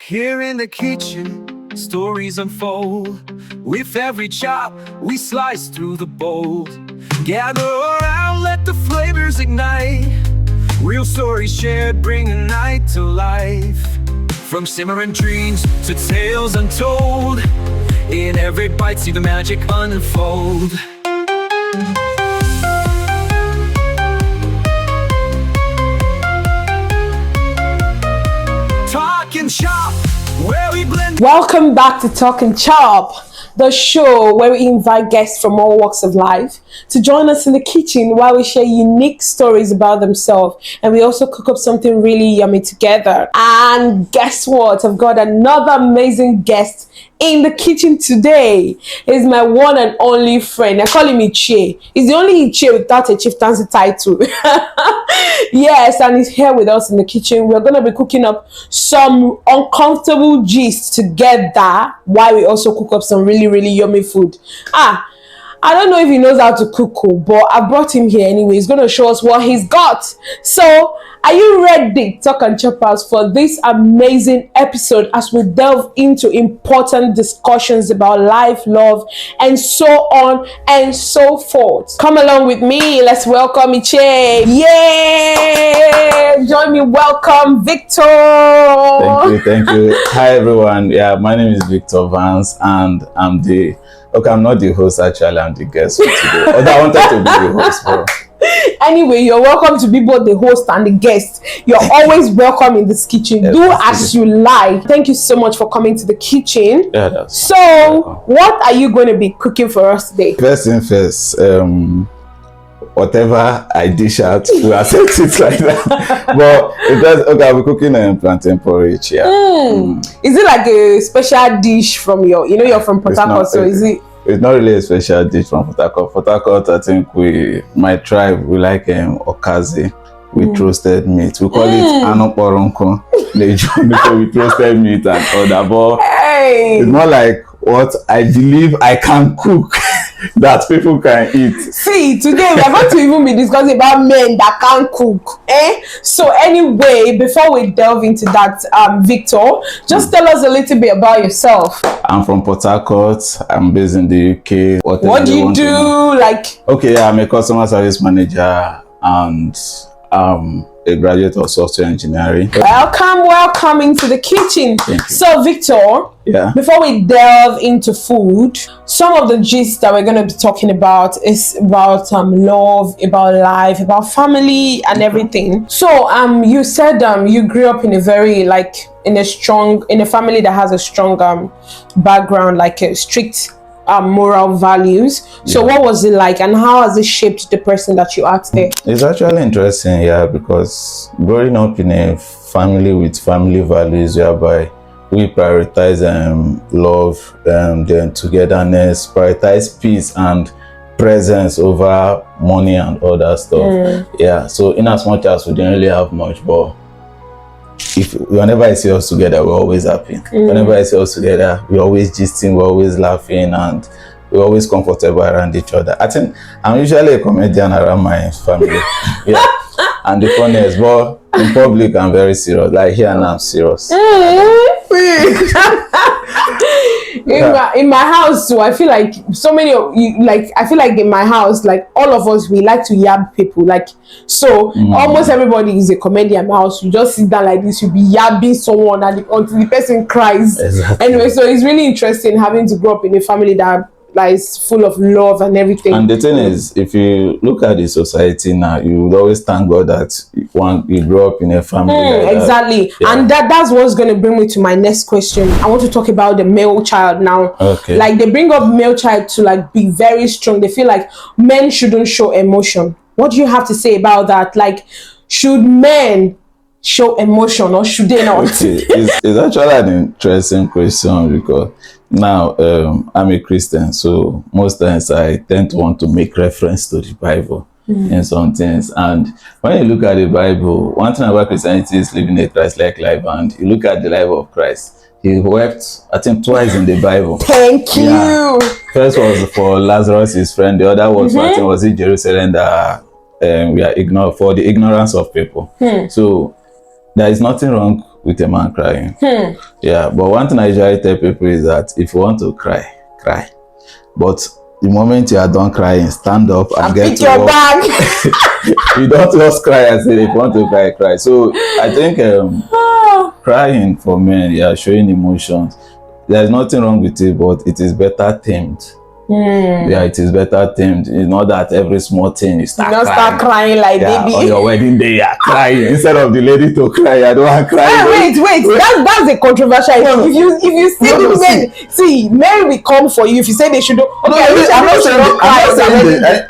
Here in the kitchen, stories unfold. With every chop, we slice through the bowl. Gather around, let the flavors ignite. Real stories shared, bring a night to life. From simmering dreams to tales untold. In every bite, see the magic unfold. Talkandchop, where we blend. Welcome back to Talkandchop, the show where we invite guests from all walks of life to join us in the kitchen while we share unique stories about themselves, and we also cook up something really yummy together. And guess what? I've got another amazing guest in the kitchen today. He's my one and only friend. I call him Ichie. He's the only Ichie without a chieftaincy title. Yes, and he's here with us in the kitchen. We're going to be cooking up some uncomfortable gist together while we also cook up some really yummy food. I don't know if he knows how to cook, but I brought him here anyway. He's going to show us what he's got. So, are you ready, Talkandchoppers, for this amazing episode as we delve into important discussions about life, love, and so on and so forth? Come along with me. Let's welcome Ichie. Yay! Join me. Welcome, Victor. Thank you. Hi, everyone. Yeah, my name is Victor Vance, and I'm not the host, actually. I'm the guest for today. Although I wanted to be the host, bro. Anyway, you're welcome to be both the host and the guest. You're always welcome in this kitchen. Yes, do as you like. Thank you so much for coming to the kitchen. Yeah, What are you going to be cooking for us today? First thing first, whatever I dish out, we accept it like that. But it does. Okay, I'll be cooking plantain porridge. Yeah. Is it like a special dish from you're from Port Harcourt, so is it? It's not really a special dish from Port Harcourt. Port Harcourt, I think my tribe, we like okazi with roasted meat. We call it anoporonko. With roasted meat and other. But it's not like what I believe I can cook that people can eat. See, today we are going to even be discussing about men that can't cook. So anyway, before we delve into that, Victor, just tell us a little bit about yourself. I'm from Port Harcourt. I'm based in the UK. What do you do? Okay, I'm a customer service manager and a graduate of software engineering. Welcome into the kitchen. So Victor, before we delve into food, some of the gist that we're going to be talking about is about love, about life, about family and everything. So you said you grew up in a very in a family that has a strong background, like a strict moral values. So what was it like, and how has it shaped the person that you are today? It's actually interesting, because growing up in a family with family values whereby we prioritize love, then togetherness, prioritize peace and presence over money and other stuff. So in as much as we didn't really have much, but whenever I see us together, we're always happy. Whenever I see us together, we're always gisting, we're always laughing, and we're always comfortable around each other. I think I'm usually a comedian around my family. And the funniest, but in public I'm very serious. Like here now, I'm serious. In my house too, I feel like so many of you, I feel like in my house, all of us, we like to yab people, almost everybody is a comedian in my house. You just sit down like this, you'll be yabbing someone until the person cries. Exactly. Anyway, so it's really interesting having to grow up in a family that is full of love and everything. And the thing is, if you look at the society now, you would always thank God that you grew up in a family like exactly that. And that's what's going to bring me to my next question. I want to talk about the male child now. Okay. They bring up male child to be very strong. They feel like men shouldn't show emotion. What do you have to say about that? Should men show emotion or should they not? It's actually an interesting question, because now I'm a Christian, so most times I tend to want to make reference to the Bible in some things. And when you look at the Bible, one thing about Christianity is living a Christ-like life. And you look at the life of Christ, he wept, I think, twice in the Bible. Thank you. First was for Lazarus, his friend. The other was, I think, was in Jerusalem that we are ignored for the ignorance of people. So there is nothing wrong with a man crying. Yeah, but one thing I usually tell people is that if you want to cry, cry. But the moment you are done crying, stand up and get pick to your work. bag. You don't just cry and say if you want to cry, cry. So I think crying for men, yeah, showing emotions, there's nothing wrong with it, but it is better tamed. Yeah, it is better themed. It's not that every small thing you start crying. Start crying like baby. On your wedding day, you're crying. Instead of the lady to cry, I don't want to cry. Wait. That's a controversial issue. If you see the men, see, men will come for you if you say they should. Okay,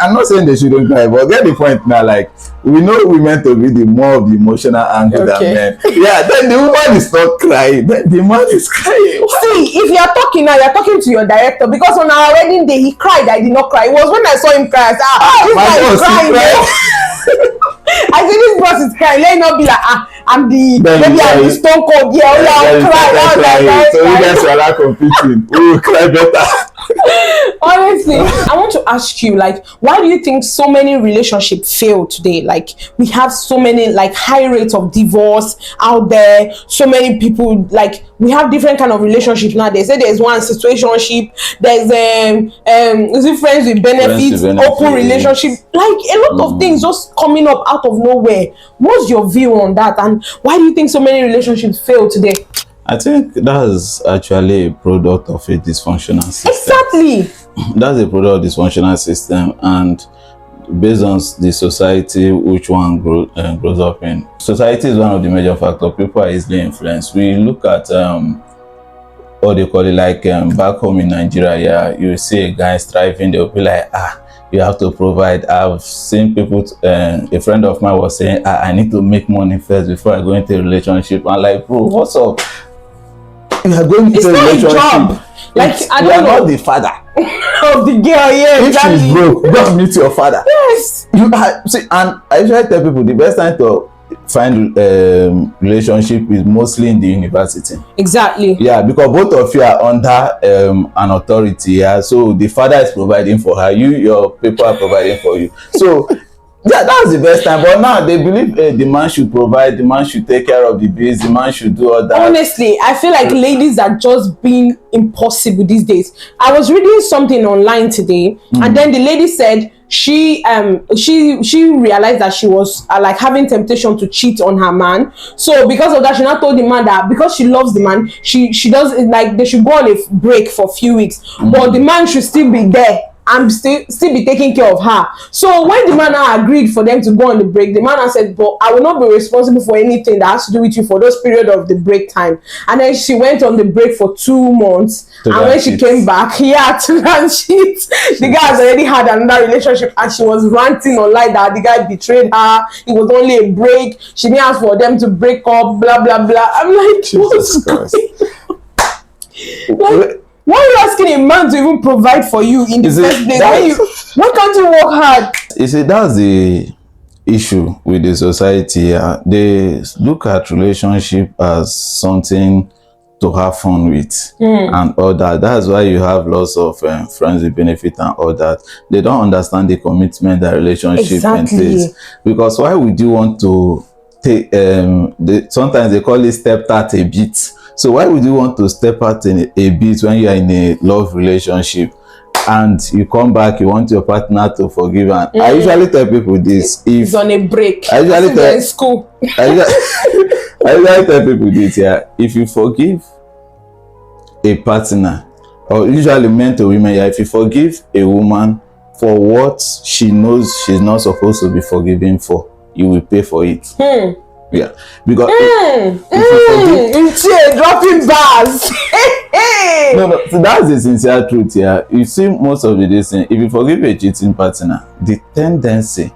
I'm not saying they shouldn't cry, but get the point now. Like, we know women to be the more of the emotional angle than men. Yeah, then the woman is not crying, then the man is crying. See, if you're talking now, you're talking to your director, because on our wedding day he cried, I did not cry. It was when I saw him cry, I said, this guy is crying. I said, this boss is crying. Let it not be like, I'm the stone cold. Yeah, I'll cry. So you guys are not competing. We will cry better. Honestly, I want to ask you, like, why do you think so many relationships fail today? Like, we have so many, like, high rates of divorce out there. So many people, like, we have different kind of relationships now. They say there's one situationship, there's is it friends with benefits, open relationship, like a lot of things just coming up out of nowhere. What's your view on that, and why do you think so many relationships fail today? I think that's actually a product of a dysfunctional system. Exactly. That's a product of dysfunctional system, and based on the society which one grows up in. Society is one of the major factors. People are easily influenced. We look at what they call it, like back home in Nigeria, yeah, you see a guy striving, they'll be like, you have to provide. I've seen people, a friend of mine was saying, I need to make money first before I go into a relationship. I'm like, bro, what's up? You are going into a relationship. Job. Like, I don't know. Not the father of the girl, yeah. If she's broke, don't meet your father. Yes. See, and I usually tell people the best time to find relationship is mostly in the university. Exactly. Yeah, because both of you are under an authority. Yeah, so the father is providing for her. Your people are providing for you. So yeah, that's the best time. But now they believe the man should provide, the man should take care of the bills, the man should do all that. Honestly, I feel like ladies are just being impossible these days. I was reading something online today, and then the lady said she realized that she was like having temptation to cheat on her man. So because of that, she now told the man that because she loves the man, she does, like, they should go on a break for a few weeks, but the man should still be there and still be taking care of her. So when the man now agreed for them to go on the break, the man now said, but I will not be responsible for anything that has to do with you for those period of the break time. And then she went on the break for 2 months, and when she came back, to that shit, the guy has already had another relationship, and she was ranting online that the guy betrayed her. It was only a break, she didn't ask for them to break up, blah blah blah. I'm like, Jesus Christ. Like, why are you asking a man to even provide for you in the first place? Why can't you work hard? You see, that's the issue with the society. Yeah. They look at relationship as something to have fun with and all that. That's why you have lots of friends with benefit and all that. They don't understand the commitment that relationship entails. Because why would you want to take, sometimes they call it step out a bit. So why would you want to step out in a bit when you are in a love relationship and you come back, you want your partner to forgive? And I usually tell people this. If he's on a break, I usually tell, in school. I usually tell people this, yeah. If you forgive a partner, or usually men to women, yeah, if you forgive a woman for what she knows she's not supposed to be forgiven for, you will pay for it. Yeah, because if you forgive, dropping bars. No, so that's the sincere truth. Yeah, you see, most of the days, if you forgive a cheating partner, the tendency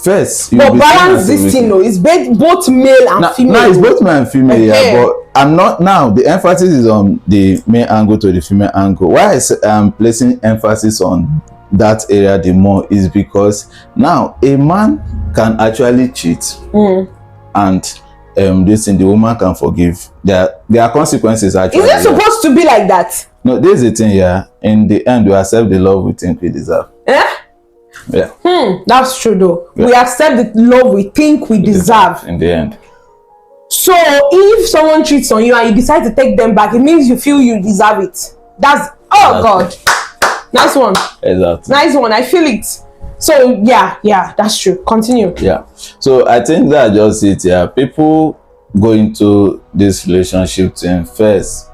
first. But balance this thing, though. It's both male and female. No, it's both male and female. Yeah, but I'm not now. The emphasis is on the male angle to the female angle. Why I'm placing emphasis on that area the more is because now a man can actually cheat. And this thing, the woman can forgive. There are consequences actually. Is it supposed to be like that? No, this is the thing, yeah. In the end, we accept the love we think we deserve. Yeah. That's true though. Yeah. We accept the love we think we deserve. In the end. So if someone cheats on you and you decide to take them back, it means you feel you deserve it. That's God. Nice one. Exactly. Nice one. I feel it. So yeah, that's true. Continue. Yeah. So I think that's just it. Yeah. People go into this relationship thing first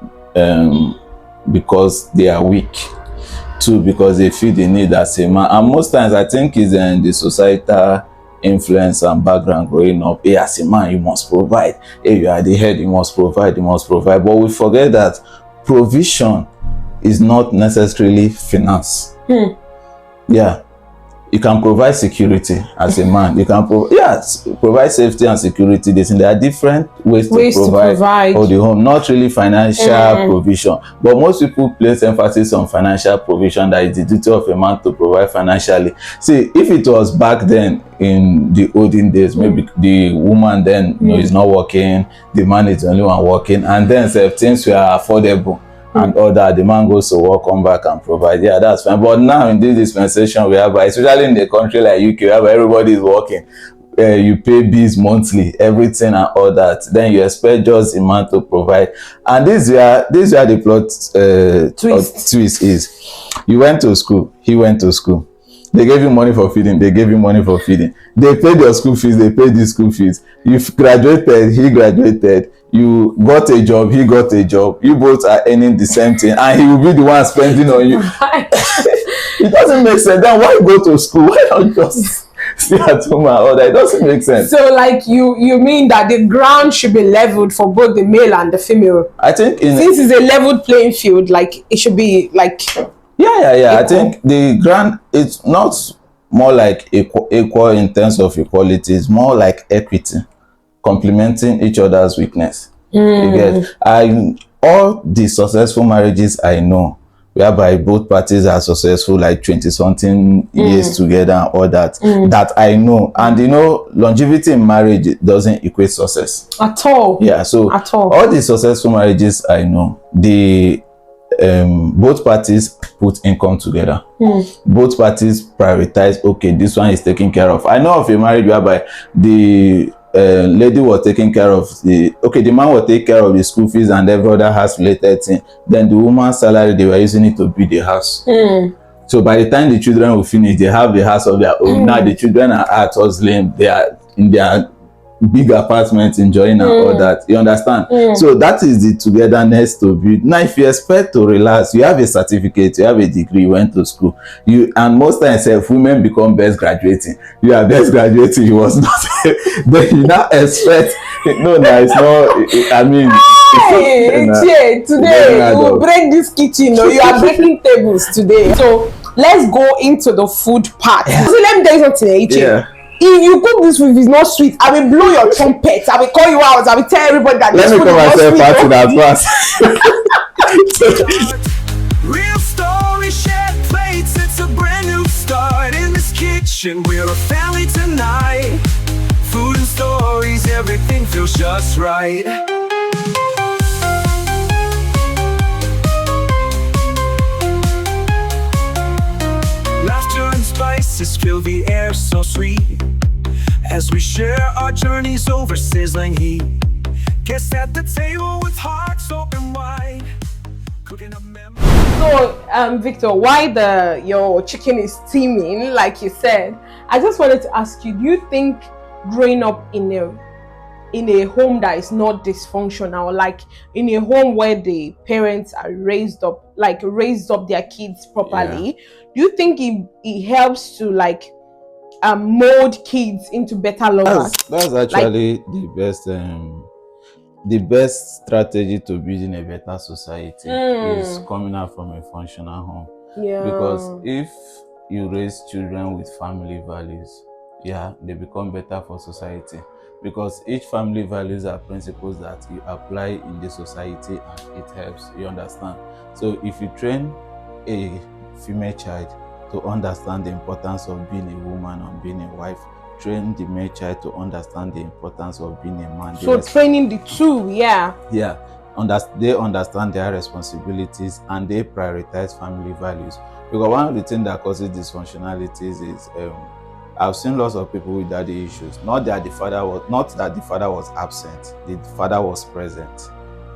because they are weak. Two, because they feel the need as a man. And most times I think it's the societal influence and background growing up. Hey, as a man, you must provide. Hey, you are the head, you must provide. But we forget that provision is not necessarily finance. Yeah. You can provide security as a man. You can provide safety and security. There are different ways to provide for the home, not really financial provision. But most people place emphasis on financial provision, that is the duty of a man to provide financially. See, if it was back then in the olden days, maybe the woman then is not working, the man is the only one working, and then things were affordable. And all that, the man goes to work, come back and provide. Yeah, that's fine. But now in this dispensation we have, especially in the country like UK, where everybody is working, you pay bills monthly, everything and all that. Then you expect just a man to provide. And this is where the plot twist is. You went to school, he went to school. They gave you money for feeding, they gave you money for feeding. They paid your school fees, they paid the school fees. You graduated, he graduated. You got a job, he got a job. You both are earning the same thing, and he will be the one spending on you. It doesn't make sense. Then why go to school? Why not just stay at home and all that? It doesn't make sense. So, like, you mean that the ground should be leveled for both the male and the female? I think since it's a leveled playing field, like it should be like. Yeah. I think the ground, it's not more like equal in terms of equality. It's more like equity, complementing each other's weakness. All the successful marriages I know, whereby both parties are successful, like 20-something years together and all that, that I know. And longevity in marriage doesn't equate success at all. Yeah, so at all the successful marriages I know, both parties put income together. Both parties prioritize, okay, this one is taken care of. I know of a marriage whereby the lady was taking care of the man will take care of the school fees and every other house related thing. Then the woman's salary, they were using it to build the house. So by the time the children will finish, they have the house of their own. Now the children are out hustling, they are in their big apartments enjoying and all that. You understand? So that is the togetherness to build. Now if you expect to relax, you have a certificate, you have a degree, you went to school, and most times if women become best graduating, you are best graduating, you was not then you now expect it's not, I mean, today you will break this kitchen, or you are breaking tables today. So let's go into the food part. So let me tell you something, if you cook this food, if it's not sweet, I will blow your trumpet. I will call you out. I will tell everybody that this food is not sweet. Let me come myself out in advance. Real story, shared plates. It's a brand new start in this kitchen. We're a family tonight. Food and stories, everything feels just right. Laughter and spices fill the air so sweet as we share our journeys over sizzling heat. Guests at the table with hearts open wide, cooking up memories. So, Victor, why your chicken is steaming, like you said, I just wanted to ask you, do you think growing up in a home that is not dysfunctional, like in a home where the parents are raised up their kids properly, do you think it helps to mold kids into better lovers? That's actually the best strategy to building a better society is coming out from a functional home. Because if you raise children with family values, they become better for society. Because each family values are principles that you apply in the society and it helps, you understand. So if you train a female child to understand the importance of being a woman and being a wife, train the male child to understand the importance of being a man. So training the two, they understand their responsibilities and they prioritize family values. Because one of the things that causes dysfunctionalities is I've seen lots of people with daddy issues. Not that the father was absent. The father was present.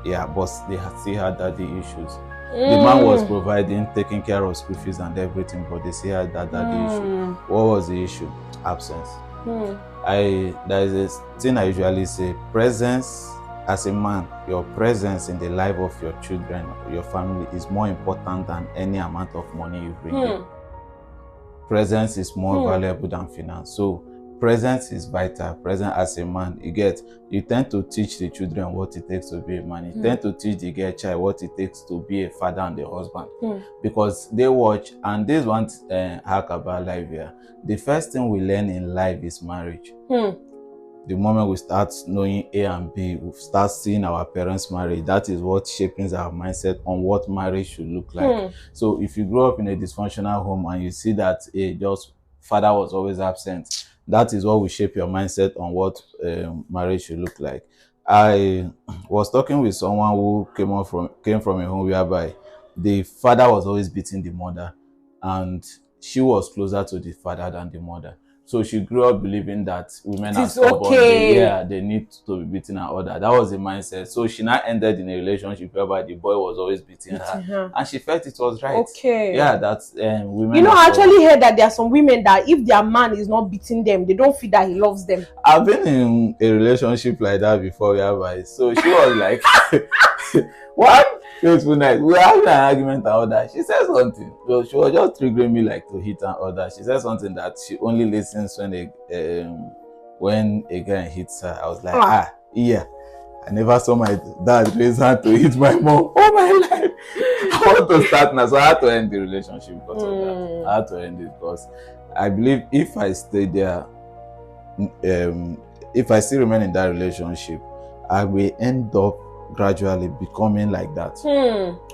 Yeah, but they still had daddy issues. The man was providing, taking care of school fees and everything, but they still had that daddy issue. What was the issue? Absence. There is a thing I usually say: presence. As a man, your presence in the life of your children, your family, is more important than any amount of money you bring in. Presence is more valuable than finance. So presence is vital. Present as a man, you tend to teach the children what it takes to be a man. You tend to teach the girl child what it takes to be a father and a husband, because they watch. And this one hack about life here. The first thing we learn in life is marriage. The moment we start knowing A and B, we start seeing our parents' marriage. That is what shapes our mindset on what marriage should look like. So if you grow up in a dysfunctional home and you see that just father was always absent, that is what will shape your mindset on what marriage should look like. I was talking with someone who came from a home whereby the father was always beating the mother, and she was closer to the father than the mother. So she grew up believing that women are stubborn. They need to be beaten and all that. That was the mindset. So she now ended in a relationship whereby the boy was always beating her. And she felt it was right. Yeah, that's women. You know, I actually heard that there are some women that if their man is not beating them, they don't feel that he loves them. I've been in a relationship like that before whereby, so she was like, what? Beautiful night. We were having an argument and all that. She said something. So she was just triggering me like to hit and all that. She said something that she only listens when a guy hits her. I was like, yeah. I never saw my dad raise hand to hit my mom all my life. I want to start now. So I had to end the relationship because of that. I had to end it because I believe if I stay there, if I still remain in that relationship, I will end up gradually becoming like that.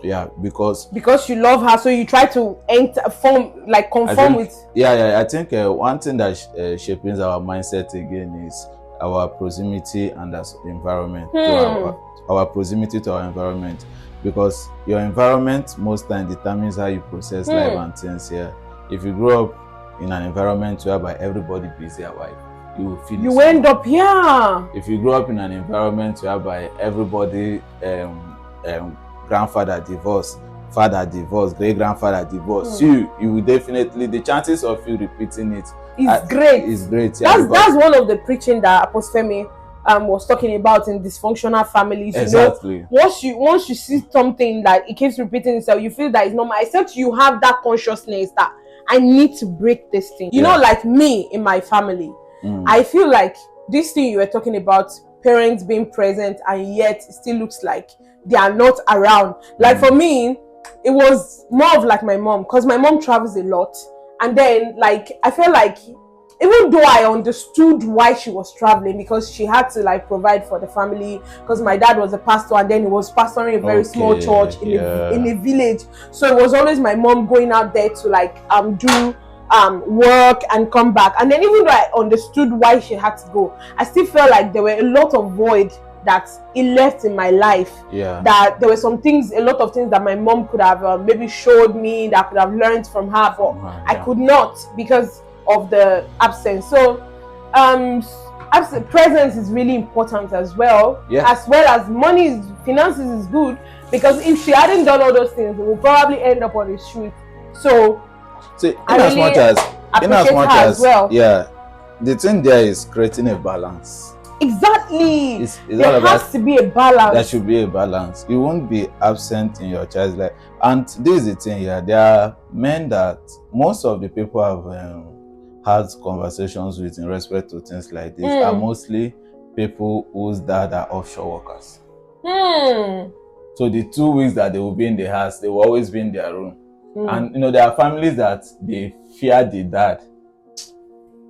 Yeah, because you love her, so you try to conform with. I think one thing that shapes our mindset again is our proximity and our environment. Our proximity to our environment, because your environment most times determines how you process life and things here. If you grow up in an environment whereby everybody beats their wife, you will feel you end up If you grow up in an environment whereby everybody grandfather divorced, father divorced, great grandfather divorced, you will definitely, the chances of you repeating it is great. That's one of the preaching that Apostle Femi was talking about in dysfunctional families. Exactly. You know, once you see something that it keeps repeating itself, you feel that it's normal, except you have that consciousness that I need to break this thing. You know, like me in my family, I feel like this thing you were talking about, parents being present and yet it still looks like they are not around. Like for me, it was more of like my mom, because my mom travels a lot, and then like I felt like even though I understood why she was traveling, because she had to like provide for the family, because my dad was a pastor and then he was pastoring a very small church in a village, so it was always my mom going out there to like do work and come back. And then even though I understood why she had to go, I still felt like there were a lot of void that it left in my life. That there were some things, a lot of things that my mom could have maybe showed me, that I could have learned from her, but I could not because of the absence. So presence is really important as well. As well as finances is good, because if she hadn't done all those things, we would probably end up on the street. So in as much as the thing there is creating a balance. Exactly. There has to be a balance. There should be a balance. You won't be absent in your child's life. And this is the thing here. There are men that most of the people have had conversations with in respect to things like this are mostly people whose dad are offshore workers. So the 2 weeks that they will be in the house, they will always be in their room. And there are families that they fear the dad.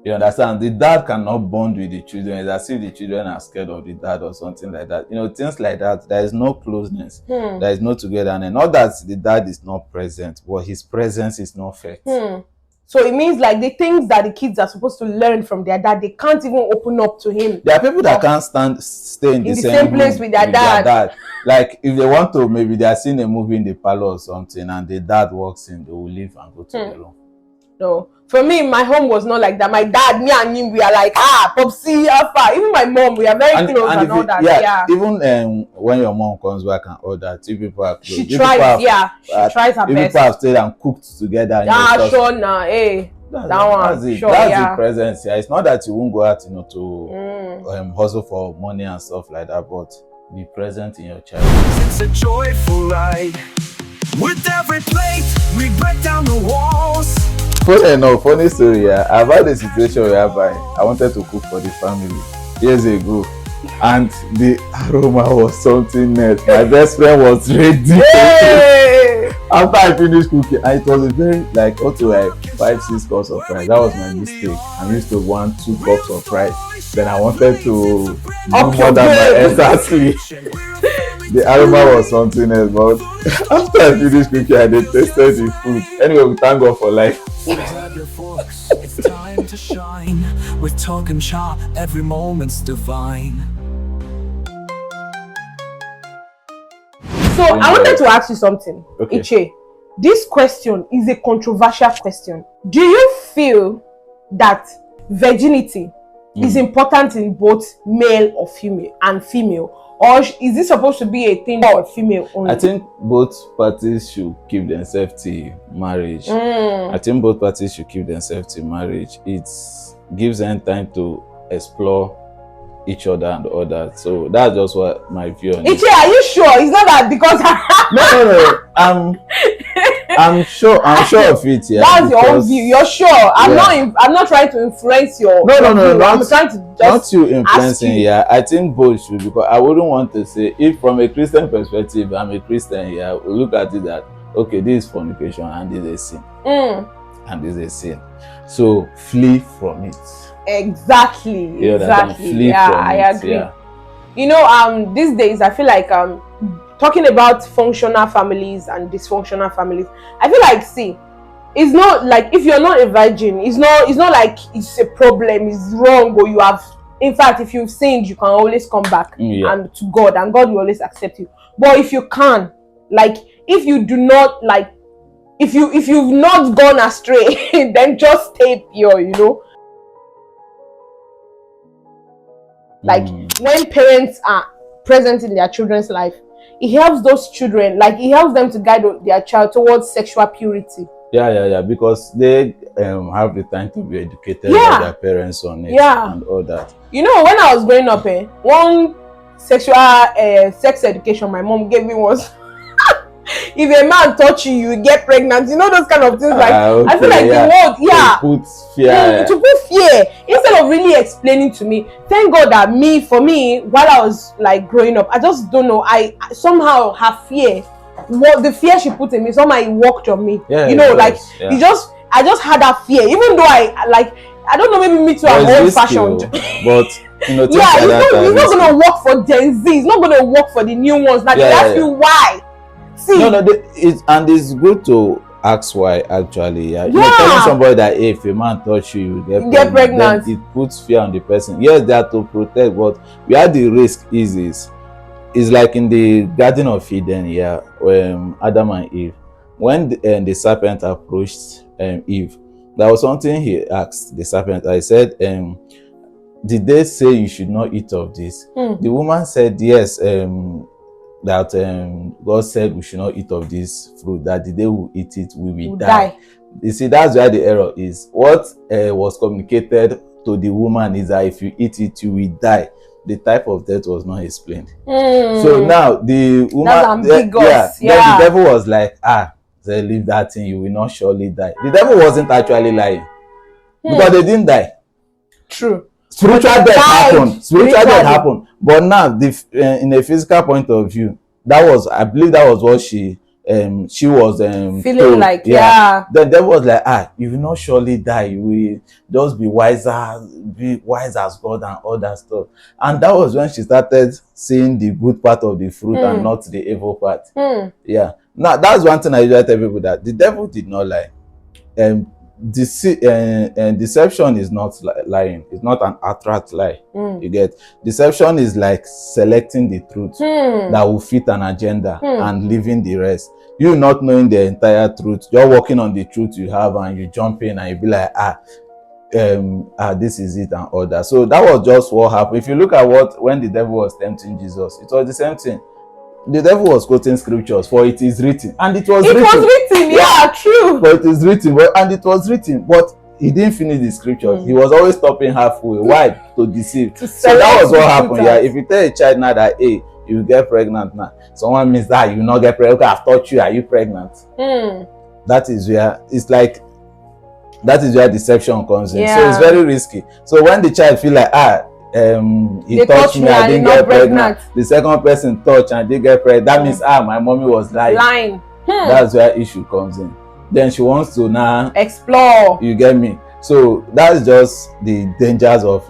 You understand? The dad cannot bond with the children. It's as if the children are scared of the dad or something like that. Things like that. There is no closeness. There is no togetherness. Not that the dad is not present, but his presence is not felt. So it means like the things that the kids are supposed to learn from their dad, they can't even open up to him. There are people that can't stay in the same place with their dad. Like if they want to, maybe they are seeing a movie in the parlor or something, and the dad walks in, they will leave and go to the room. No. For me, my home was not like that. My dad, me and him, we are like, Popsy, Alpha. Even my mom, we are very close and all that. Yeah. Even when your mom comes back and all that, two people are close. She tries, she tries her best. People have stayed and cooked together. Sure, nah, hey. That one, that's it. sure, that's yeah. the presence. Yeah, it's not that you won't go out, to hustle for money and stuff like that, but be present in your child. It's a joyful ride. With every plate, we break down the walls. Funny story. Yeah, I've had a situation whereby I wanted to cook for the family years ago, and the aroma was something else. My best friend was ready. After I finished cooking, and it was a very like 5-6 cups of rice. That was my mistake. I used to want 2 cups of rice. Then I wanted to do more than my exactly. The aroma was something else, but after I finished cooking, I tasted the food. Anyway, we thank God for life. Grab your forks, it's time to shine. With Talkandchop, every moment's divine. So I wanted to ask you something, Okay. Iche. This question is a controversial question. Do you feel that virginity is important in both male or female, or is this supposed to be a thing for female only? I think both parties should keep themselves to marriage. I think both parties should keep themselves to marriage. It gives them time to explore each other and all that. So that's just what my view on it. Iche, are you sure? It's not that because No. I'm sure of it. Yeah, that's your own view. You're sure. I'm not trying to influence your No. I'm trying to just not you influencing. Yeah, I think both should, because I wouldn't want to say, if from a Christian perspective, I'm a Christian. Yeah, we look at it that okay, this is fornication and this is a sin, and this is a sin. So flee from it. Exactly. Flee from I it. agree. Yeah. You know, these days I feel like talking about functional families and dysfunctional families, I feel like, see, it's not like if you're not a virgin, it's not like it's a problem, it's wrong, or you have, in fact, if you've sinned, you can always come back and to God, and God will always accept you. But if you can, like, if you do not, like, if you've not gone astray, then just stay pure, Like when parents are present in their children's life, it helps those children, like it helps them to guide their child towards sexual purity. Yeah, because they have the time to be educated by their parents on it and all that. When I was growing up, one sexual sex education my mom gave me was if a man touch you, you get pregnant. Those kind of things. Like I feel like the word, to put fear instead of really explaining to me. Thank God that for me, while I was like growing up, I just don't know. I somehow have fear. What the fear she put in me, somehow it worked on me. I just had that fear, even though I don't know, maybe me too, I'm old fashioned. But it's not gonna work for Gen Z. It's not gonna work for the new ones. Like they ask you why. See, it's good to ask why, actually. You're telling somebody that if a man touch you, you get pregnant. Then it puts fear on the person. Yes, they are to protect, but where the risk is like in the Garden of Eden, when Adam and Eve, when the serpent approached Eve, there was something he asked the serpent. I said, did they say you should not eat of this? The woman said yes, that God said we should not eat of this fruit, that the day we eat it, we will die. You see, that's where the error is. What was communicated to the woman is that if you eat it, you will die. The type of death was not explained. So now the woman, then the devil was like, they leave that thing, you will not surely die. The devil wasn't actually lying, because they didn't die. True. Spiritual death happened. But now, in a physical point of view, I believe that was what she was feeling told. like. Then there was like, you will not surely die. You will just be wise as God and all that stuff. And that was when she started seeing the good part of the fruit and not the evil part. Now that's one thing I usually tell people, that the devil did not lie. deception is not lying. It's not an outright lie. You get, deception is like selecting the truth that will fit an agenda and leaving the rest. You not knowing the entire truth, you're working on the truth you have, and you jump in and you be like, this is it and all that. So that was just what happened. If you look at when the devil was tempting Jesus, it was the same thing. The devil was quoting scriptures, for it is written, and it was written. Yeah, true. For it is written, and it was written, but he didn't finish the scriptures. He was always stopping halfway. Why? To deceive. So that was what happened. Yeah, if you tell a child now that, hey, you get pregnant now, someone means that you not get pregnant. Okay, I've taught you, are you pregnant? That is where it's like, that is where deception comes in. So it's very risky. So when the child feel like, he touched me, I didn't get pregnant. The second person touched and didn't get pregnant. That means my mommy was lying. That's where issue comes in. Then she wants to now explore. You get me? So that's just the dangers of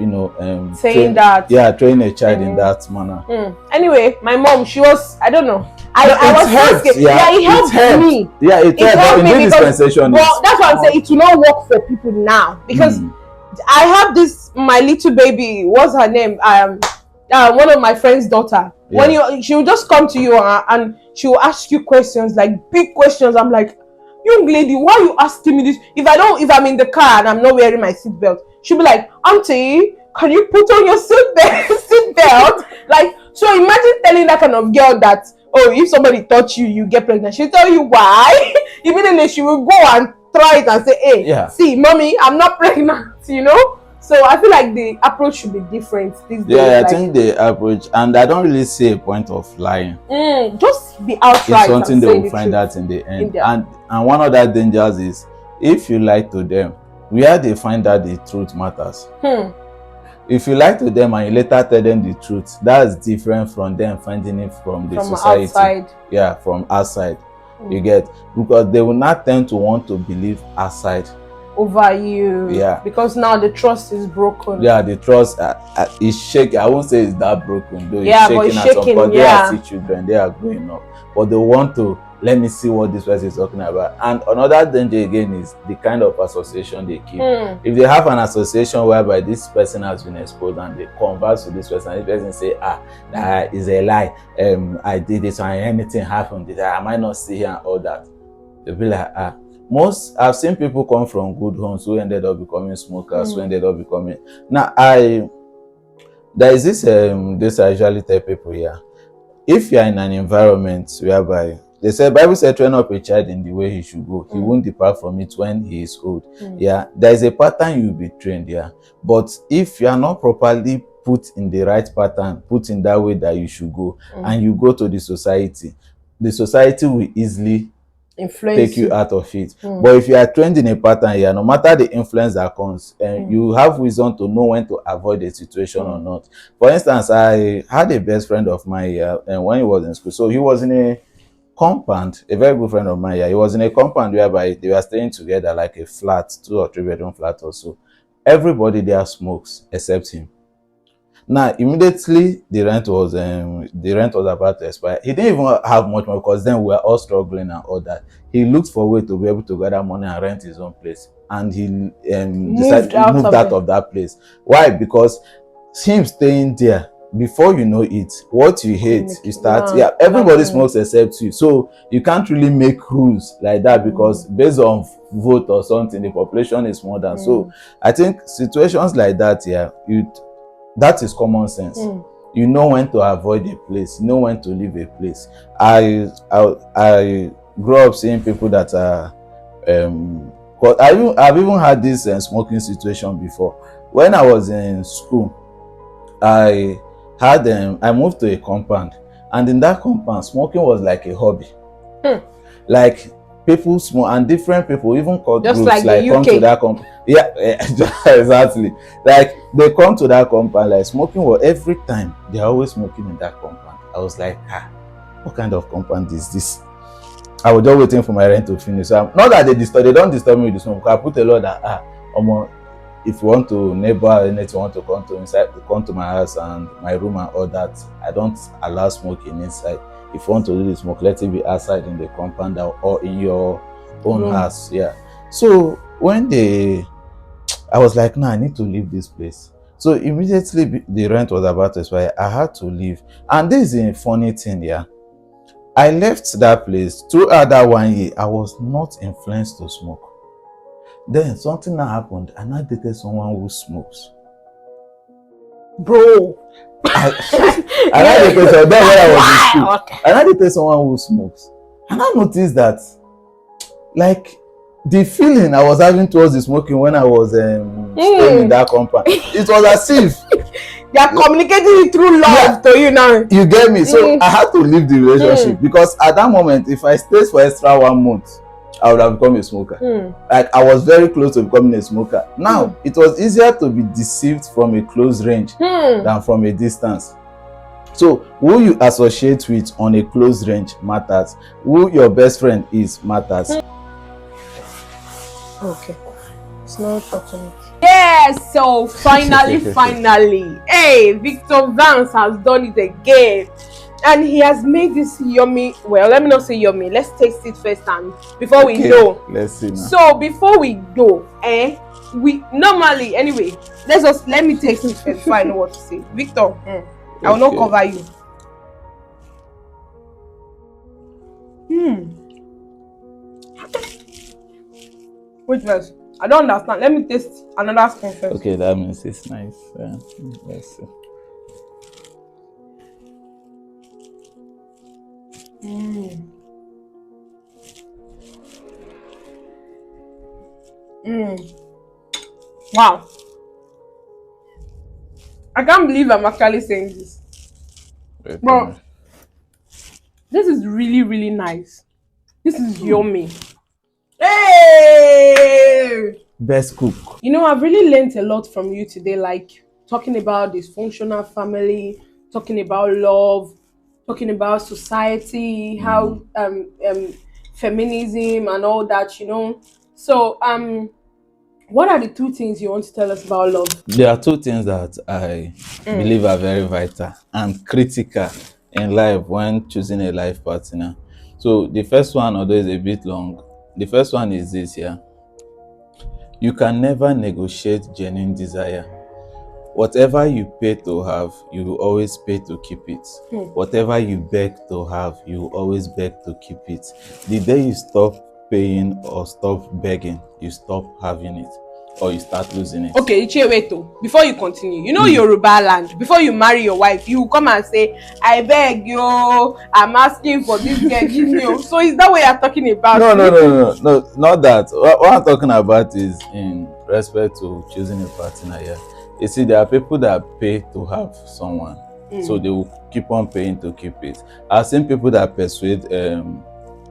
saying that. Yeah, training a child in that manner. Anyway, my mom, she was, I don't know. I was helped. It helped me. Yeah, it helped me because, well, that's what I'm saying. It will not work for people now because I have this, my little baby, what's her name? One of my friend's daughter. When she will just come to you and she will ask you questions, like big questions. I'm like, young lady, why are you asking me this? If I'm in the car and I'm not wearing my seatbelt, she'll be like, auntie, can you put on your seatbelt? Like, so imagine telling that kind of girl that, oh, if somebody touch you, you get pregnant. She'll tell you why. Immediately she will go and try it and say, hey, see, mommy, I'm not pregnant, So I feel like the approach should be different these days. Yeah, I think the approach, and I don't really see a point of lying. Just be outright. It's something they will find out in the end. And one of that dangers is, if you lie to them, where they find out the truth matters. If you lie to them and you later tell them the truth, that's different from them finding it from the society. Outside. Yeah, from outside. You get, because they will not tend to want to believe outside over you. Yeah, because now the trust is broken. Yeah, the trust is shaking. I won't say it's that broken though. Yeah, but it's shaking. But they are still children, they are growing up, but they want to, let me see what this person is talking about. And another danger again is the kind of association they keep. If they have an association whereby this person has been exposed and they converse with this person, and this person say, that is a lie, I did this and anything happened, I might not see here and all that, they'll be like, I've seen people come from good homes who ended up becoming smokers, who ended up becoming. Now, there is this I usually tell people here, if you are in an environment whereby they say, Bible said, train up a child in the way he should go, he won't depart from it when he is old. Yeah, there is a pattern you'll be trained. Yeah, but if you are not properly put in the right pattern, put in that way that you should go, and you go to the society will easily take you out of it. But if you are trained in a pattern here, no matter the influence that comes, you have wisdom to know when to avoid a situation or not. For instance, I had a best friend of mine here, and when he was in school, so he was in a compound, a very good friend of mine here. He was in a compound whereby they were staying together, like a flat, 2 or 3 bedroom flat or so. Everybody there smokes except him. Now, immediately the rent was about to expire. He didn't even have much more because then we were all struggling and all that. He looked for a way to be able to gather money and rent his own place, and he decided to move out of that place. Why? Because him staying there, before you know it, what you hate, you start. Everybody smokes except you, so you can't really make rules like that because based on vote or something, the population is more than. So I think situations like that, that is common sense. You know when to avoid a place, you know when to leave a place. I grew up seeing people that are I've even had this smoking situation before. When I was in school, I moved to a compound, and in that compound, smoking was like a hobby. Like people smoke, and different people, even called groups, like come to that compound. Yeah, exactly. Like they come to that compound, like smoking was every time. They're always smoking in that compound. I was like, what kind of compound is this? I was just waiting for my rent to finish. So not that they don't disturb me with the smoke. I put a lot that if you want to neighbor anything, want to come to my house and my room and all that, I don't allow smoking inside. If you want to do the smoke, let it be outside in the compound or in your own house. Yeah. So when I was like, no, I need to leave this place. So immediately the rent was about to expire. I had to leave. And this is a funny thing, yeah. I left that place. Throughout that 1 year, I was not influenced to smoke. Then something that happened, and I dated someone who smokes. Bro. I dated someone, that's when I was in school. And I dated someone who smokes. And I noticed that, like, the feeling I was having towards the smoking when I was staying in that compound, it was as if they are communicating through love to you now. You get me? So I had to leave the relationship because at that moment, if I stayed for extra 1 month, I would have become a smoker. Like, I was very close to becoming a smoker. Now, it was easier to be deceived from a close range than from a distance. So who you associate with on a close range matters. Who your best friend is matters. Okay. It's not talking. Yes, so finally, hey, Victor Vance has done it again. And he has made this yummy, well, let me not say yummy. Let's taste it first and before we go. Let's see now. So before we go, we normally, anyway, let me taste it first before I know what to say. Victor, I will not cover you. Wait first. I don't understand. Let me taste another spoon first. Okay, that means it's nice. Let's see. Wow. I can't believe I'm actually saying this. But this is really, really nice. This is yummy. Hey! Best cook. You know, I've really learned a lot from you today, like talking about dysfunctional family, talking about love, talking about society, how feminism and all that, you know. So what are the 2 things you want to tell us about love? There are 2 things that I believe are very vital and critical in life when choosing a life partner. So the first one, although it's a bit long, the first one is this, yeah. You can never negotiate genuine desire. Whatever you pay to have, you will always pay to keep it. Whatever you beg to have, you will always beg to keep it. The day you stop paying or stop begging, you stop having it or you start losing it. Okay, Ichieweto, before you continue, you know Yoruba land, before you marry your wife, you come and say, I beg you, I'm asking for this girl, give me. So is that what you're talking about? No, not that. What I'm talking about is in respect to choosing a partner, yeah. You see, there are people that pay to have someone, so they will keep on paying to keep it. I've seen people that persuade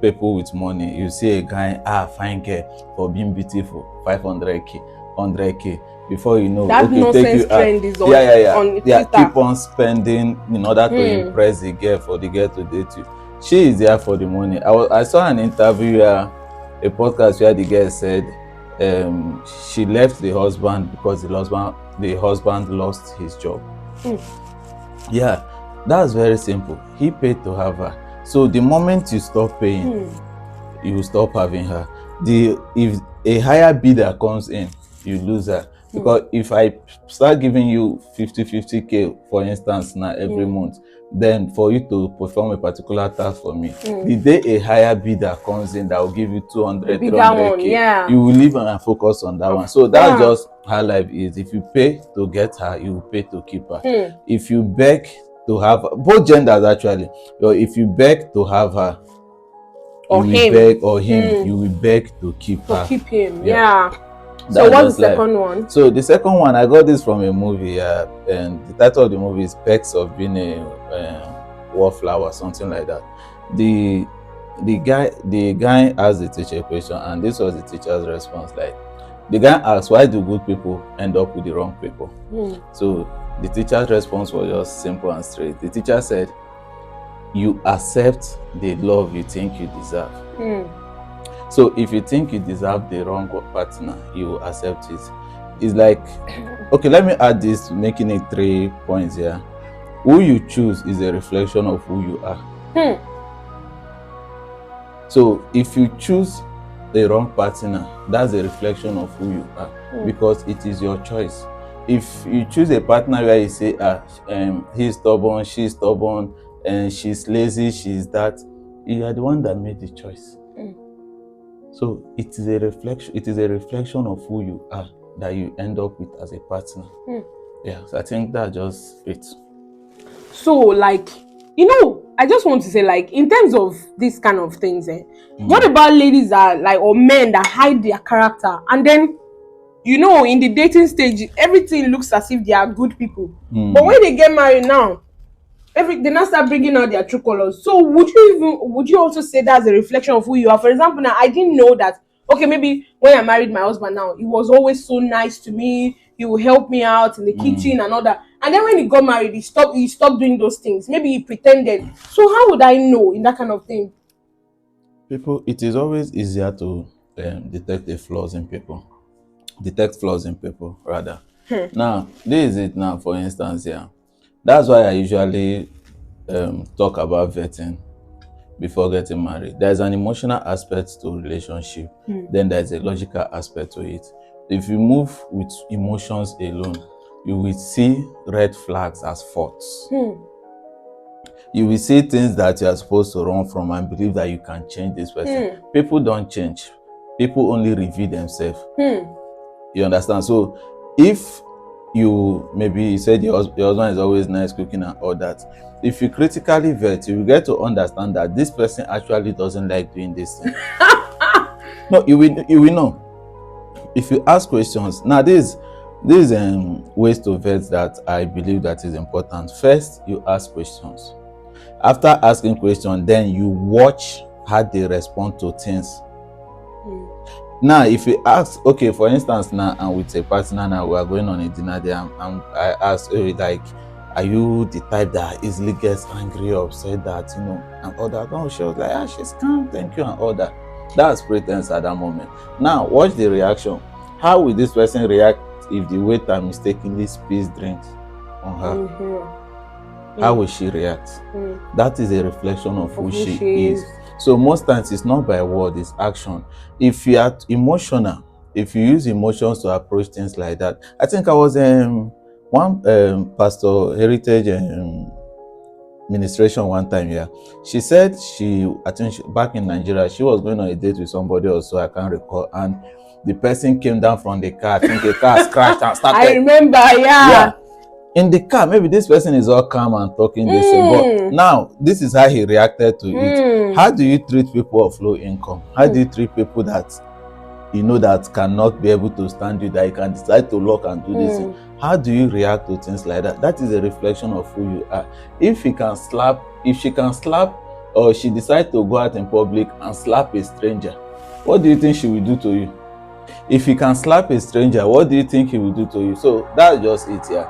people with money. You see a guy, fine girl, for being beautiful, 500k, 100k. Before you know, that nonsense trend is on Twitter. Keep on spending in order to impress the girl, for the girl to date you. She is there for the money. I saw an interview, a podcast where the girl said she left the husband because the husband lost his job. Yeah, that's very simple. He paid to have her. So the moment you stop paying, you will stop having her. If a higher bidder comes in, you lose her. Because if I start giving you 50k, for instance, now every month, then for you to perform a particular task for me, the day a higher bidder comes in that will give you 200, 300k, you will leave and focus on that one. So that's just how life is. If you pay to get her, you will pay to keep her. If you beg to have both genders, actually, or if you beg to have her, or him, you will beg to keep her. Keep him, So what's the second one? So the second one, I got this from a movie, and the title of the movie is Perks of Being a Wallflower, something like that. The guy asked the teacher a question, and this was the teacher's response. Like, the guy asked, why do good people end up with the wrong people? So the teacher's response was just simple and straight. The teacher said, you accept the love you think you deserve. So if you think you deserve the wrong partner, you will accept it. It's like, okay, let me add this, making it 3 points here. Who you choose is a reflection of who you are. So if you choose a wrong partner, that's a reflection of who you are, because it is your choice. If you choose a partner where you say, he's stubborn, she's stubborn, and she's lazy, she's that, you are the one that made the choice. So it is a reflection. It is a reflection of who you are that you end up with as a partner. Yeah, so I think that just fits. So, like, I just want to say, like, in terms of these kind of things, what about ladies that, like, or men that hide their character, and then, in the dating stage, everything looks as if they are good people, but when they get married now, they now start bringing out their true colors. So, would you also say that's a reflection of who you are? For example, now I didn't know that. Okay, maybe when I married my husband, now he was always so nice to me. He would help me out in the kitchen and all that. And then when he got married, he stopped doing those things. Maybe he pretended. So how would I know in that kind of thing? People, it is always easier to detect flaws in people. Detect flaws in people, rather. Now, this is it now, for instance, yeah. That's why I usually talk about vetting before getting married. There's an emotional aspect to relationship, then there's a logical aspect to it. If you move with emotions alone, you will see red flags as faults. You will see things that you are supposed to run from and believe that you can change this person. People don't change. People only reveal themselves. You understand? So if you said your husband is always nice cooking and all that, if you critically vet, you will get to understand that this person actually doesn't like doing this thing. No, you will know if you ask questions. Now these ways to vet that I believe that is important. First, you ask questions. After asking questions, then you watch how they respond to things. Now, if you ask, okay, for instance, now I'm with a partner, now we are going on a dinner day, and I ask, like, are you the type that easily gets angry or upset, that, and all that? No, she was like, she's calm, thank you, and all that. That's pretense at that moment. Now, watch the reaction. How will this person react if the waiter mistakenly spills drinks on her? How will she react? That is a reflection of who she is. So most times it's not by word, it's action. If you are emotional, if you use emotions to approach things like that, I think I was one Pastor Heritage ministration one time. Yeah, she said back in Nigeria, she was going on a date with somebody also, I can't recall, and the person came down from the car. I think the car scratched and started. I remember, yeah. In the car, maybe this person is all calm and talking this way, but now this is how he reacted to it. How do you treat people of low income? How do you treat people that that cannot be able to stand you, that you can decide to lock and do this thing? How do you react to things like that? That is a reflection of who you are. If she can slap, or she decides to go out in public and slap a stranger, what do you think she will do to you? If you can slap a stranger, what do you think he will do to you? So that's just it, yeah.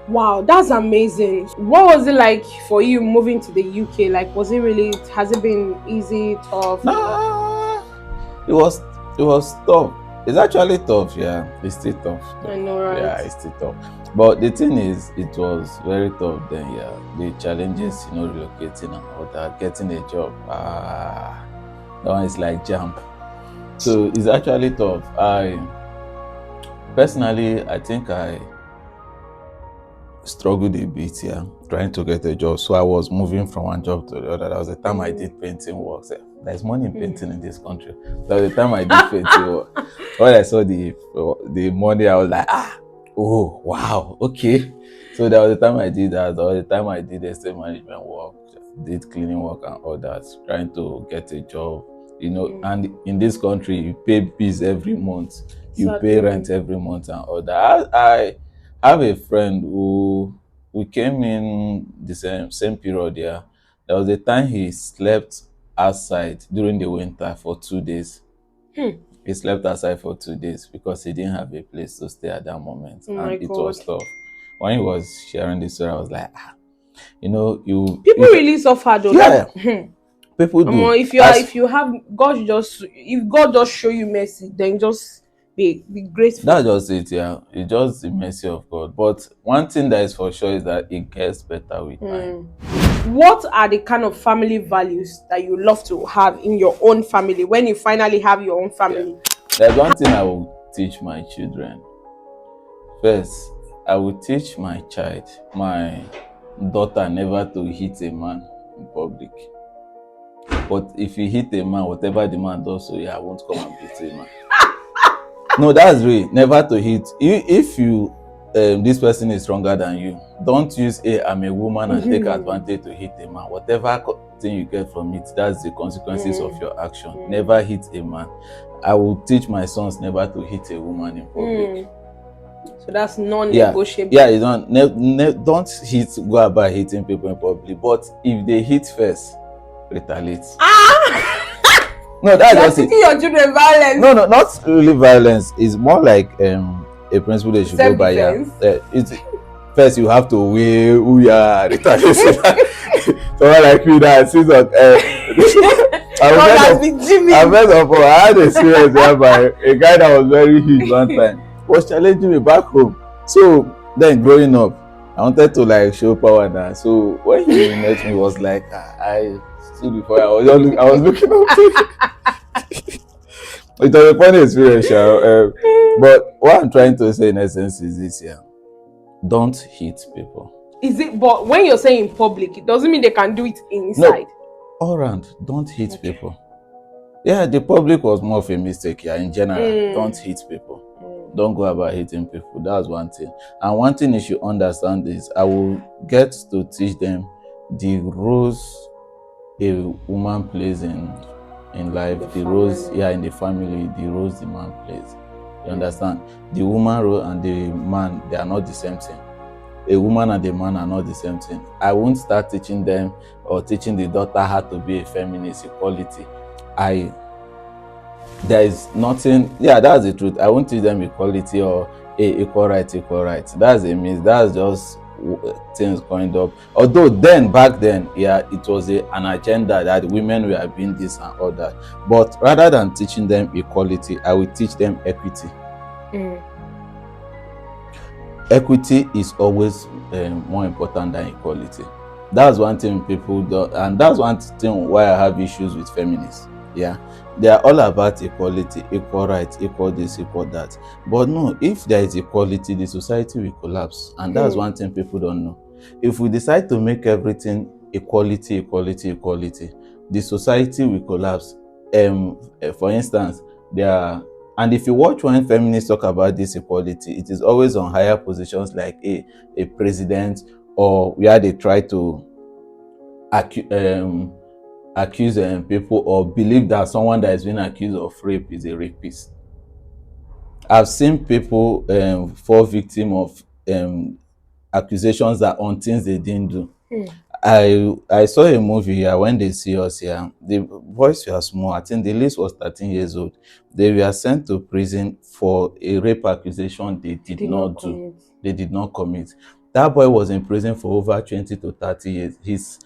Wow, that's amazing. What was it like for you moving to the UK? Like, has it been easy, tough? Nah, it was tough. It's actually tough, yeah. It's still tough. I know, right? Yeah, it's still tough. But the thing is, it was very tough then, yeah. The challenges, relocating and all that, getting a job, that one is like jump. So it's actually tough. Personally, I think I struggled a bit, yeah, trying to get a job. So I was moving from one job to the other. That was the time I did painting work. There's money in painting in this country. That was the time I did painting work. When I saw the money, I was like, oh wow, okay. So that was the time I did that. That was the time I did estate management work, did cleaning work and all that, trying to get a job. And in this country, you pay bills every month, you pay rent every month and all that. I have a friend who we came in the same period. Yeah, there was a time he slept outside during the winter for 2 days. He slept outside for 2 days because he didn't have a place to stay at that moment, and it was tough. When he was sharing this story, I was like, people really suffer though. Yeah, people do. If God just show you mercy, then just be grateful. That's just it, yeah. It's just the mercy of God. But one thing that is for sure is that it gets better with time. What are the kind of family values that you love to have in your own family when you finally have your own family? There's one thing I will teach my children. First, I will teach my child, my daughter, never to hit a man in public. But if you hit a man, whatever the man does, so yeah, I won't come and beat a man. No, that's real. Never to hit. If you this person is stronger than you, don't use I'm a woman and take advantage to hit a man. Whatever thing you get from it, that's the consequences of your action. Never hit a man. I will teach my sons never to hit a woman in public. So that's non-negotiable. Yeah, you don't go about hitting people in public. But if they hit first, retaliate. No, that's just it. Teaching your children violence. No, not really violence. It's more like a principle they should go by. Yeah, it's first you have to weigh retaliation. Someone like me that sees I had a experience whereby a guy that was very huge one time was challenging me back home. So then growing up, I wanted to like show power now. So when he met me, he was like, I stood before I was looking up to him. It was a funny experience, but what I'm trying to say in essence is this: don't hit people. Is it? But when you're saying in public, it doesn't mean they can do it inside. No, all around, don't hit people. Yeah, the public was more of a mistake. Yeah, in general, don't hit people. Don't go about hitting people. That's one thing. And one thing you should understand is I will get to teach them the roles a woman plays in life, the roles in the family, the roles the man plays. You understand? The woman role and the man, they are not the same thing. A woman and a man are not the same thing. I won't start teaching them or teaching the daughter how to be a feminist, equality. There is nothing, that's the truth. I won't teach them equality or equal rights. That's a myth. That's just things going up. Although back then, it was an agenda that women were being this and all that. But rather than teaching them equality, I will teach them equity. Equity is always more important than equality. That's one thing people do, and that's one thing why I have issues with feminists. They are all about equality, equal rights, equal this, equal that. But no, if there is equality, the society will collapse. And that's one thing people don't know. If we decide to make everything equality, the society will collapse. For instance, and if you watch when feminists talk about this equality, it is always on higher positions like a president, or where they try to accuse people or believe that someone that is being accused of rape is a rapist. I've seen people fall victim of accusations that on things they didn't do. I saw a movie here when they see us here. The boys were small. I think the least was 13 years old. They were sent to prison for a rape accusation they did not do. They did not commit. That boy was in prison for over 20 to 30 years. His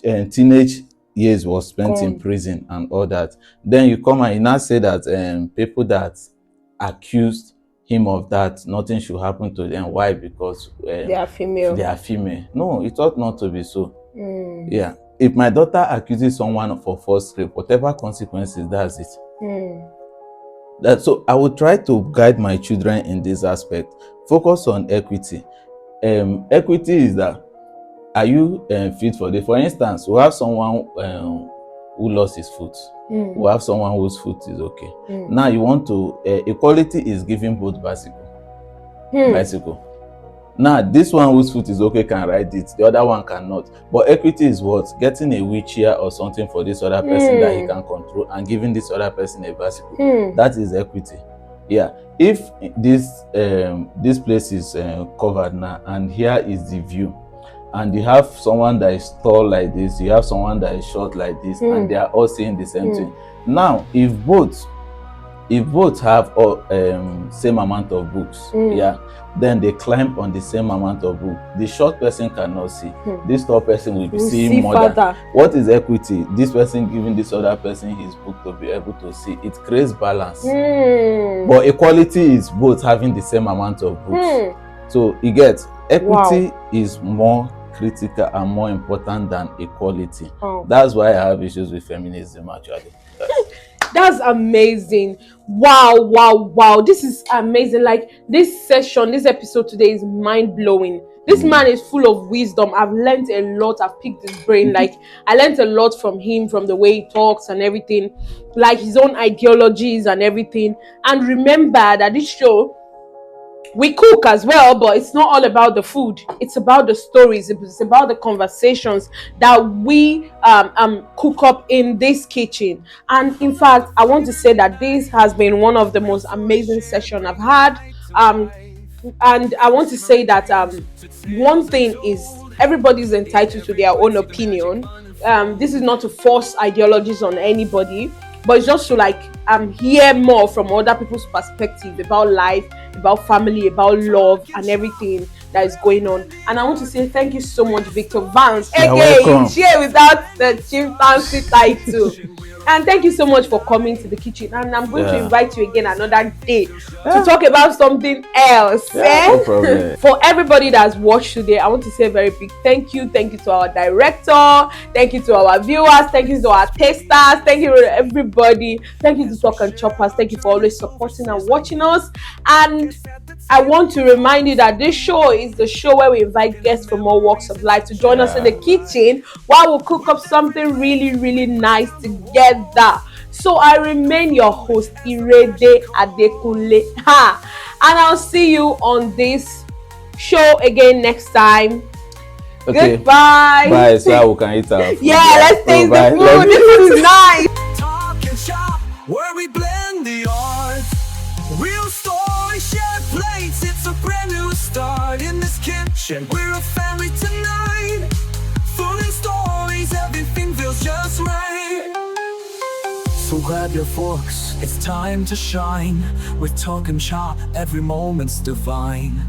teenage years was spent in prison and all that. Then you come and you now say that people that accused him of that, nothing should happen to them. Why? Because they are female. No, it ought not to be so. If my daughter accuses someone for false rape, whatever consequences, that's it. So I will try to guide my children in this aspect. Focus on equity. Equity is that, are you fit for this? For instance, we have someone who lost his foot. We have someone whose foot is okay. Now you want to equality is giving both bicycle. Now this one whose foot is okay can ride it, the other one cannot. But equity is what? Getting a wheelchair or something for this other person that he can control and giving this other person a bicycle. That is equity. If this place is covered now and here is the view, and you have someone that is tall like this, you have someone that is short like this, and they are all saying the same thing. Now, if both if both have same amount of books, then they climb on the same amount of book. The short person cannot see. This tall person will be seeing more than. What is equity? This person giving this other person his book to be able to see. It creates balance. But equality is both having the same amount of books. So you get, equity is more critical and more important than equality. That's why I have issues with feminism, actually. That's amazing. Wow. This is amazing. Like, this session, this episode today is mind-blowing. This man is full of wisdom. I've learned a lot. I've picked his brain. Like, I learned a lot from him, from the way he talks and everything, like his own ideologies and everything. And remember that this show, we cook as well, but it's not all about the food. It's about the stories. It's about the conversations that we cook up in this kitchen. And in fact, I want to say that this has been one of the most amazing sessions I've had. And I want to say that one thing is, everybody's entitled to their own opinion. This is not to force ideologies on anybody, but it's just to hear more from other people's perspective about life, about family, about love, and everything that is going on. And I want to say thank you so much, Victor Vance. Again, here without the chieftaincy title. And thank you so much for coming to the kitchen. And I'm going to invite you again another day to talk about something else. No problem. For everybody that's watched today, I want to say a very big thank you. Thank you to our director. Thank you to our viewers. Thank you to our testers. Thank you to everybody. Thank you to Talkandchop. Thank you for always supporting and watching us. And I want to remind you that this show is the show where we invite guests from all walks of life to join us in the kitchen while we cook up something really, really nice together. So I remain your host, Irede Adekunle. And I'll see you on this show again next time. Okay. Goodbye. Bye. So we can eat our food. Let's taste the food. This is nice. Talkandchop, where we blend the art. Real stories, shared plates. It's a brand new start in this kitchen. We're a family tonight. Full in stories, everything feels just right. So grab your forks, it's time to shine. With Talkandchop, every moment's divine.